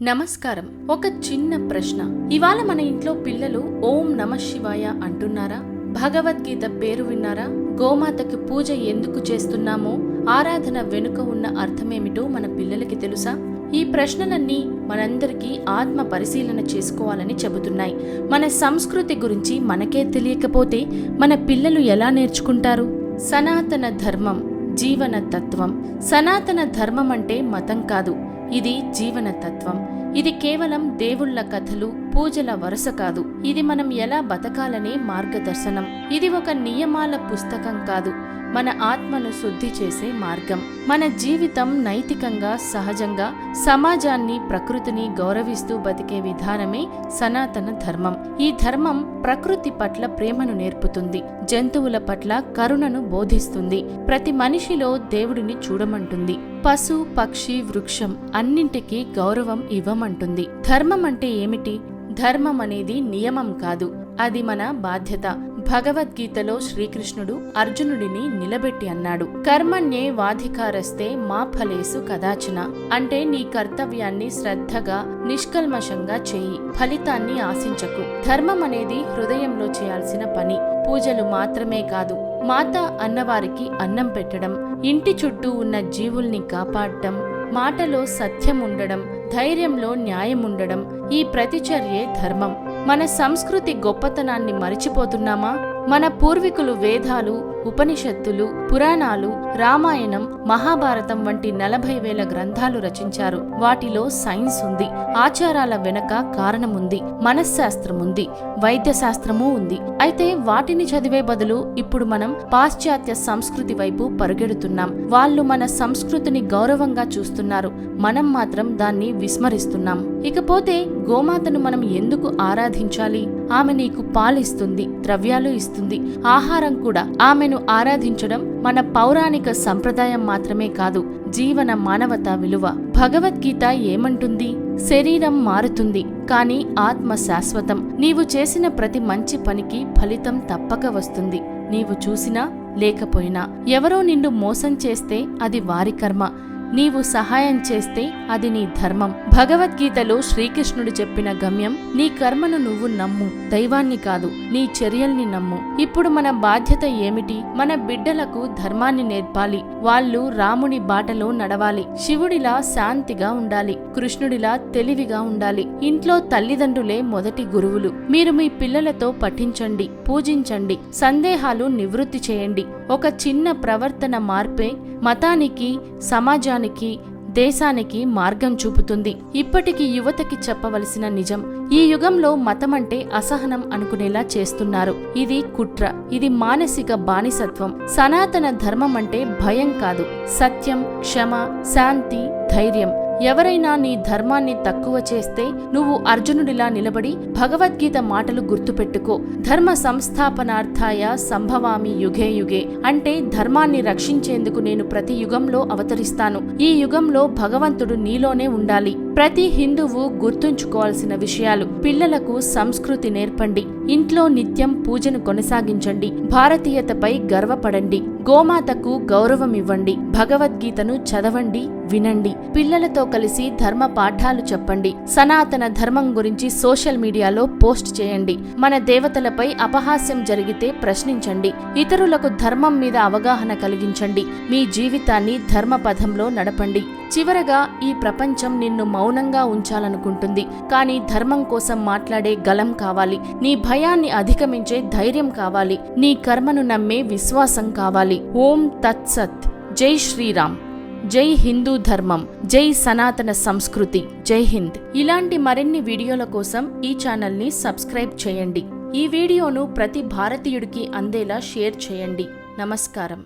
నమస్కారం. ఒక చిన్న ప్రశ్న. ఇవాళ మన ఇంట్లో పిల్లలు ఓం నమః శివాయ అంటున్నారా? భగవద్గీత పేరు విన్నారా? గోమాతకి పూజ ఎందుకు చేస్తున్నామో, ఆరాధన వెనుక ఉన్న అర్థమేమిటో మన పిల్లలకి తెలుసా? ఈ ప్రశ్నలన్నీ మనందరికీ ఆత్మ పరిశీలన చేసుకోవాలని చెబుతున్నాయి. మన సంస్కృతి గురించి మనకే తెలియకపోతే మన పిల్లలు ఎలా నేర్చుకుంటారు? సనాతన ధర్మం జీవన తత్వం. సనాతన ధర్మం అంటే మతం కాదు, ఇది జీవన తత్వం. ఇది కేవలం దేవుళ్ల కథలు, పూజల వరుస కాదు. ఇది మనం ఎలా బతకాలనే మార్గదర్శనం. ఇది ఒక నియమాల పుస్తకం కాదు, మన ఆత్మను శుద్ధి చేసే మార్గం. మన జీవితం నైతికంగా, సహజంగా సమాజాన్ని, ప్రకృతిని గౌరవిస్తూ బతికే విధానమే సనాతన ధర్మం. ఈ ధర్మం ప్రకృతి పట్ల ప్రేమను నేర్పుతుంది, జంతువుల పట్ల కరుణను బోధిస్తుంది, ప్రతి మనిషిలో దేవుడిని చూడమంటుంది, పశు, పక్షి, వృక్షం అన్నింటికీ గౌరవం ఇవ్వమంటుంది. ధర్మం అంటే ఏమిటి? ధర్మం అనేది నియమం కాదు, అది మన బాధ్యత. భగవద్గీతలో శ్రీకృష్ణుడు అర్జునుడిని నిలబెట్టి అన్నాడు, కర్మణ్యే వాధికారస్తే మా ఫలేసు కదాచన. అంటే నీ కర్తవ్యాన్ని శ్రద్ధగా, నిష్కల్మషంగా చేయి, ఫలితాన్ని ఆశించకు. ధర్మం అనేది హృదయంలో చేయాల్సిన పని. పూజలు మాత్రమే కాదు, మాత అన్నవారికి అన్నం పెట్టడం, ఇంటి చుట్టూ ఉన్న జీవుల్ని కాపాడటం, మాటలో సత్యం ఉండడం, ధైర్యంలో న్యాయం ఉండడం, ఈ ప్రతిచర్యే ధర్మం. మన సంస్కృతి గొప్పతనాన్ని మరిచిపోతున్నామా? మన పూర్వీకులు వేదాలు, ఉపనిషత్తులు, పురాణాలు, రామాయణం, మహాభారతం వంటి 40,000 గ్రంథాలు రచించారు. వాటిలో సైన్స్ ఉంది, ఆచారాల వెనక కారణముంది, మనశ్శాస్త్రముంది, వైద్యశాస్త్రమూ ఉంది. అయితే వాటిని చదివే బదులు ఇప్పుడు మనం పాశ్చాత్య సంస్కృతి వైపు పరుగెడుతున్నాం. వాళ్ళు మన సంస్కృతిని గౌరవంగా చూస్తున్నారు, మనం మాత్రం దాన్ని విస్మరిస్తున్నాం. ఇకపోతే గోమాతను మనం ఎందుకు ఆరాధించాలి? ఆమె నీకు పాలిస్తుంది, ద్రవ్యాలు ఇస్తుంది, ఆహారం కూడా. ఆమెను ఆరాధించడం మన పౌరాణిక సంప్రదాయం మాత్రమే కాదు, జీవన మానవతా విలువ. భగవద్గీత ఏమంటుంది? శరీరం మారుతుంది, కానీ ఆత్మ శాశ్వతం. నీవు చేసిన ప్రతి మంచి పనికి ఫలితం తప్పక వస్తుంది, నీవు చూసినా లేకపోయినా. ఎవరో నిన్ను మోసం చేస్తే అది వారి కర్మ, నీవు సహాయం చేస్తే అది నీ ధర్మం. భగవద్గీతలో శ్రీకృష్ణుడు చెప్పిన గమ్యం, నీ కర్మను నువ్వు నమ్ము, దైవాన్ని కాదు, నీ చర్యల్ని నమ్ము. ఇప్పుడు మన బాధ్యత ఏమిటి? మన బిడ్డలకు ధర్మాన్ని నేర్పాలి. వాళ్ళు రాముని బాటలో నడవాలి, శివుడిలా శాంతిగా ఉండాలి, కృష్ణుడిలా తెలివిగా ఉండాలి. ఇంట్లో తల్లిదండ్రులే మొదటి గురువులు. మీరు మీ పిల్లలతో పఠించండి, పూజించండి, సందేహాలు నివృత్తి చేయండి. ఒక చిన్న ప్రవర్తన మార్పే మతానికి, సమాజానికి, దేశానికి మార్గం చూపుతుంది. ఇప్పటికి యువతకి చెప్పవలసిన నిజం, ఈ యుగంలో మతమంటే అసహనం అనుకునేలా చేస్తున్నారు. ఇది కుట్ర, ఇది మానసిక బానిసత్వం. సనాతన ధర్మం అంటే భయం కాదు, సత్యం, క్షమ, శాంతి, ధైర్యం. ఎవరైనా నీ ధర్మాన్ని తక్కువ చేస్తే నువ్వు అర్జునుడిలా నిలబడి భగవద్గీత మాటలు గుర్తుపెట్టుకో. ధర్మ సంస్థాపనార్థాయ సంభవామి యుగే యుగే. అంటే ధర్మాన్ని రక్షించేందుకు నేను ప్రతి యుగంలో అవతరిస్తాను. ఈ యుగంలో భగవంతుడు నీలోనే ఉండాలి. ప్రతి హిందువు గుర్తుంచుకోవాల్సిన విషయాలు: పిల్లలకు సంస్కృతి నేర్పండి, ఇంట్లో నిత్యం పూజను కొనసాగించండి, భారతీయతపై గర్వపడండి, గోమాతకు గౌరవం ఇవ్వండి, భగవద్గీతను చదవండి, వినండి, పిల్లలతో కలిసి ధర్మ పాఠాలు చెప్పండి, సనాతన ధర్మం గురించి సోషల్ మీడియాలో పోస్ట్ చేయండి, మన దేవతలపై అపహాస్యం జరిగితే ప్రశ్నించండి, ఇతరులకు ధర్మం మీద అవగాహన కలిగించండి, మీ జీవితాన్ని ధర్మపథంలో నడపండి. చివరగా, ఈ ప్రపంచం నిన్ను మౌనంగా ఉంచాలనుకుంటుంది, కానీ ధర్మం కోసం మాట్లాడే గలం కావాలి, నీ భయాన్ని అధిగమించే ధైర్యం కావాలి, నీ కర్మను నమ్మే విశ్వాసం కావాలి. ఓం తత్సత్. జై శ్రీరామ్. జై హిందూ ధర్మం. జై సనాతన సంస్కృతి. జై హింద్. ఇలాంటి మరిన్ని వీడియోల కోసం ఈ ఛానల్ని సబ్స్క్రైబ్ చేయండి. ఈ వీడియోను ప్రతి భారతీయుడికి అందేలా షేర్ చేయండి. నమస్కారం.